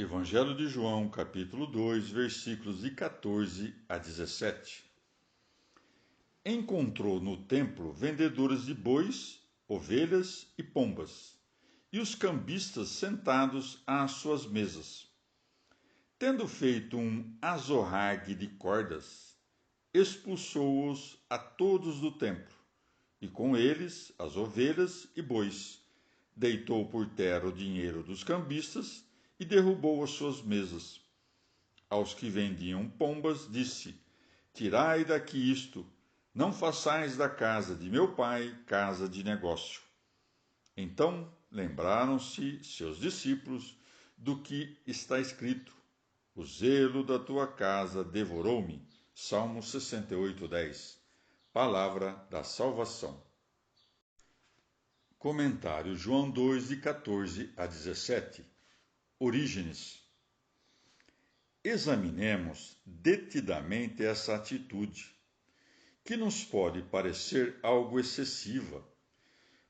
Evangelho de João, capítulo 2, versículos de 14 a 17. Encontrou no templo vendedores de bois, ovelhas e pombas, e os cambistas sentados às suas mesas. Tendo feito um azorrague de cordas, expulsou-os a todos do templo, e com eles as ovelhas e bois. Deitou por terra o dinheiro dos cambistas e derrubou as suas mesas. Aos que vendiam pombas, disse: Tirai daqui isto, não façais da casa de meu pai casa de negócio. Então lembraram-se seus discípulos do que está escrito: O zelo da tua casa devorou-me. Salmo 68:10. Palavra da salvação. Comentário João 2, de 14 a 17. Orígenes. Examinemos detidamente essa atitude, que nos pode parecer algo excessiva,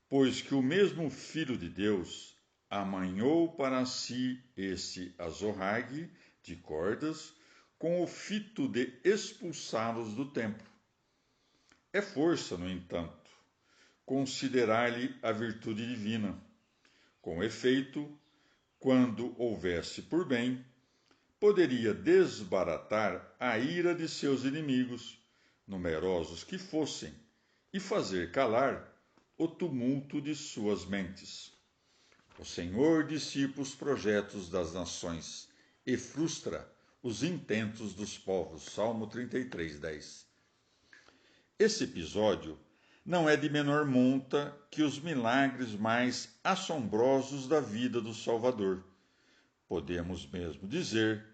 pois que o mesmo Filho de Deus amanhou para si esse azorrague de cordas com o fito de expulsá-los do templo. É força, no entanto, considerar-lhe a virtude divina. Com efeito, quando houvesse por bem, poderia desbaratar a ira de seus inimigos, numerosos que fossem, e fazer calar o tumulto de suas mentes. O Senhor dissipa os projetos das nações e frustra os intentos dos povos. Salmo 33:10. Esse episódio não é de menor monta que os milagres mais assombrosos da vida do Salvador. Podemos mesmo dizer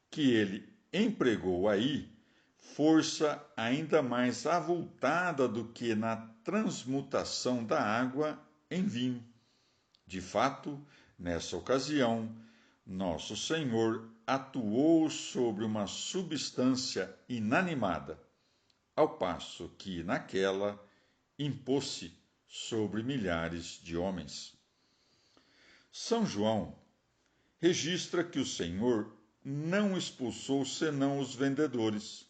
que ele empregou aí força ainda mais avultada do que na transmutação da água em vinho. De fato, nessa ocasião, nosso Senhor atuou sobre uma substância inanimada, ao passo que naquela impôs-se sobre milhares de homens. São João registra que o Senhor não expulsou senão os vendedores.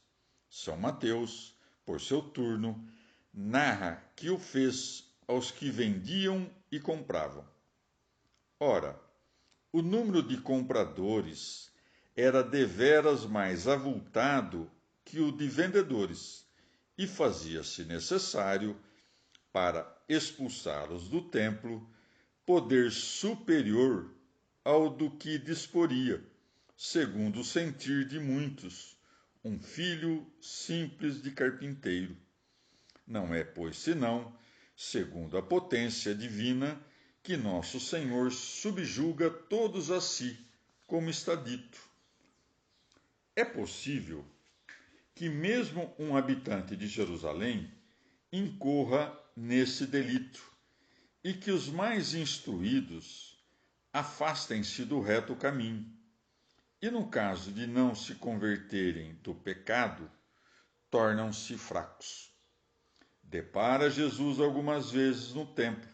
São Mateus, por seu turno, narra que o fez aos que vendiam e compravam. Ora, o número de compradores era deveras mais avultado que o de vendedores, e fazia-se necessário, para expulsá-los do templo, poder superior ao do que disporia, segundo o sentir de muitos, um filho simples de carpinteiro. Não é, pois, senão, segundo a potência divina, que nosso Senhor subjuga todos a si, como está dito. É possível que mesmo um habitante de Jerusalém incorra nesse delito, e que os mais instruídos afastem-se do reto caminho. E no caso de não se converterem do pecado, tornam-se fracos. Depara Jesus algumas vezes no templo,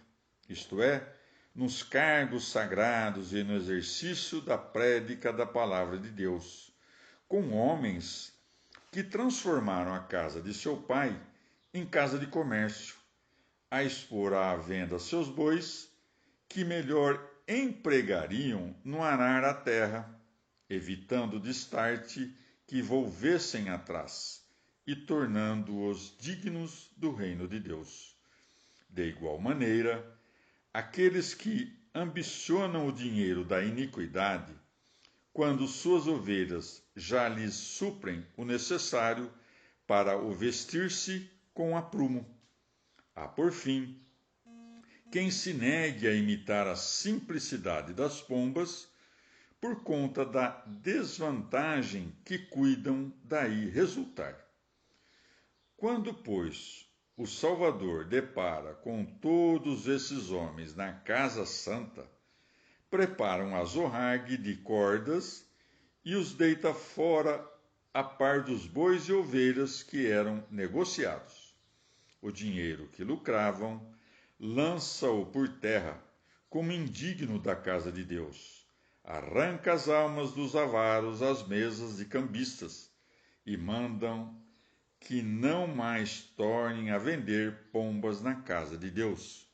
isto é, nos cargos sagrados e no exercício da prédica da palavra de Deus, com homens que transformaram a casa de seu pai em casa de comércio, a expor à venda seus bois, que melhor empregariam no arar a terra, evitando destarte que volvessem atrás e tornando-os dignos do reino de Deus. De igual maneira, aqueles que ambicionam o dinheiro da iniquidade, quando suas ovelhas já lhes suprem o necessário para o vestir-se com aprumo. Há, por fim, quem se negue a imitar a simplicidade das pombas, por conta da desvantagem que cuidam daí resultar. Quando, pois, o Salvador depara com todos esses homens na casa santa, prepara um azorrague de cordas e os deita fora a par dos bois e ovelhas que eram negociados. O dinheiro que lucravam lança-o por terra, como indigno da casa de Deus, arranca as almas dos avaros às mesas de cambistas e mandam que não mais tornem a vender pombas na casa de Deus.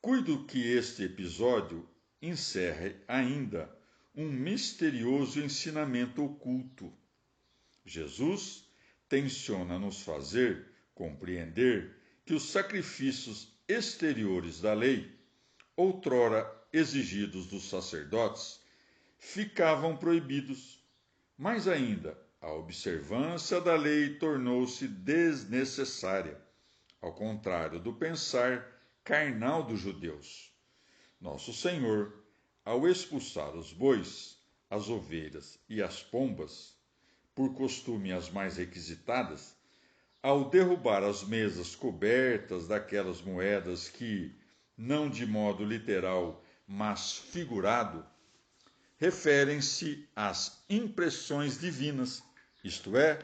Cuido que este episódio encerre ainda um misterioso ensinamento oculto. Jesus tenciona nos fazer compreender que os sacrifícios exteriores da lei, outrora exigidos dos sacerdotes, ficavam proibidos. Mais ainda, a observância da lei tornou-se desnecessária, ao contrário do pensar carnal dos judeus. Nosso Senhor, ao expulsar os bois, as ovelhas e as pombas, por costume as mais requisitadas, ao derrubar as mesas cobertas daquelas moedas que, não de modo literal, mas figurado, referem-se às impressões divinas, isto é,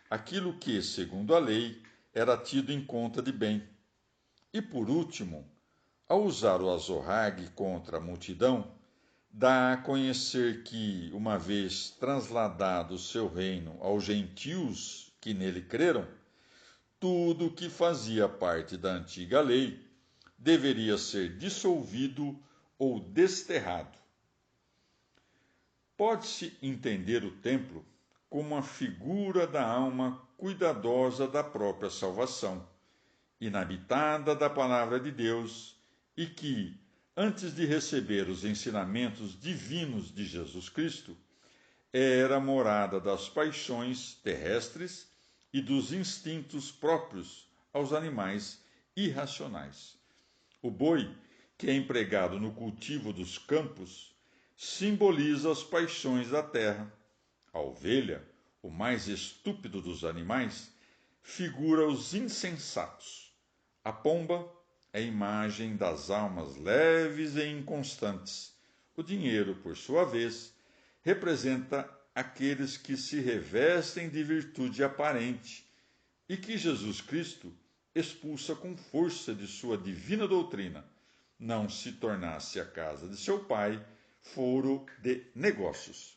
aquilo que, segundo a lei, era tido em conta de bem. E por último, ao usar o azorrague contra a multidão, dá a conhecer que, uma vez transladado o seu reino aos gentios que nele creram, tudo o que fazia parte da antiga lei deveria ser dissolvido ou desterrado. Pode-se entender o templo como a figura da alma cuidadosa da própria salvação, inabitada da palavra de Deus e que, antes de receber os ensinamentos divinos de Jesus Cristo, era morada das paixões terrestres e dos instintos próprios aos animais irracionais. O boi, que é empregado no cultivo dos campos, simboliza as paixões da terra. A ovelha, o mais estúpido dos animais, figura os insensatos. A pomba é a imagem das almas leves e inconstantes. O dinheiro, por sua vez, representa aqueles que se revestem de virtude aparente e que Jesus Cristo expulsa com força de sua divina doutrina, não se tornasse a casa de seu pai foro de negócios.